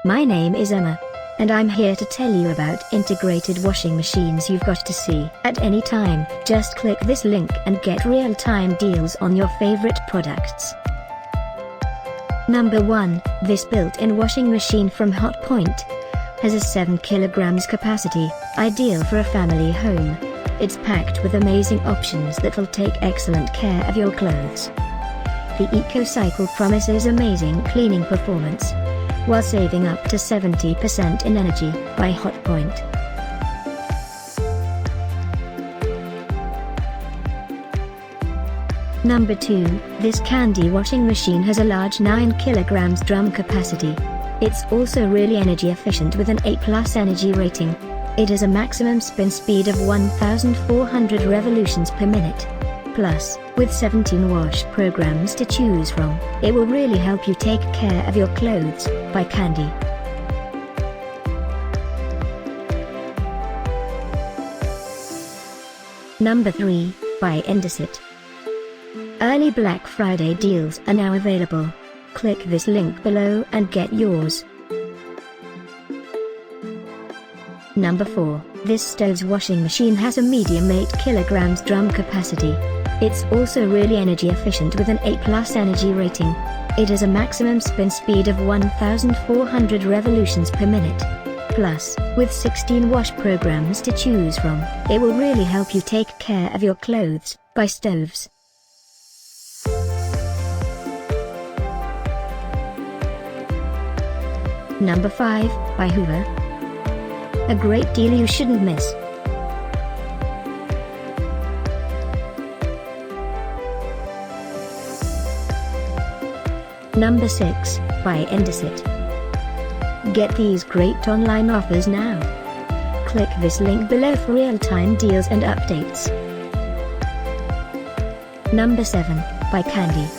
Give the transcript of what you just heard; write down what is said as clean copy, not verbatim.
My name is Emma, and I'm here to tell you about integrated washing machines you've got to see at any time. Just click this link and get real-time deals on your favorite products. Number 1, this built-in washing machine from Hotpoint has a 7 kilograms capacity, ideal for a family home. It's packed with amazing options that will take excellent care of your clothes. The EcoCycle promises amazing cleaning performance, while saving up to 70% in energy, by Hotpoint. Number 2, this candy washing machine has a large 9 kilograms drum capacity. It's also really energy efficient with an A+ energy rating. It has a maximum spin speed of 1,400 revolutions per minute. Plus, with 17 wash programs to choose from, it will really help you take care of your clothes, by Candy. Number 3, by Indesit. Early Black Friday deals are now available. Click this link below and get yours. Number 4, this Stoves washing machine has a medium 8 kilograms drum capacity. It's also really energy efficient with an A+ energy rating. It has a maximum spin speed of 1,400 revolutions per minute. Plus, with 16 wash programs to choose from, it will really help you take care of your clothes, by Stoves. Number 5, by Hoover. A great deal you shouldn't miss. Number 6, by Indesit. Get these great online offers now. Click this link below for real-time deals and updates. Number 7, by Candy.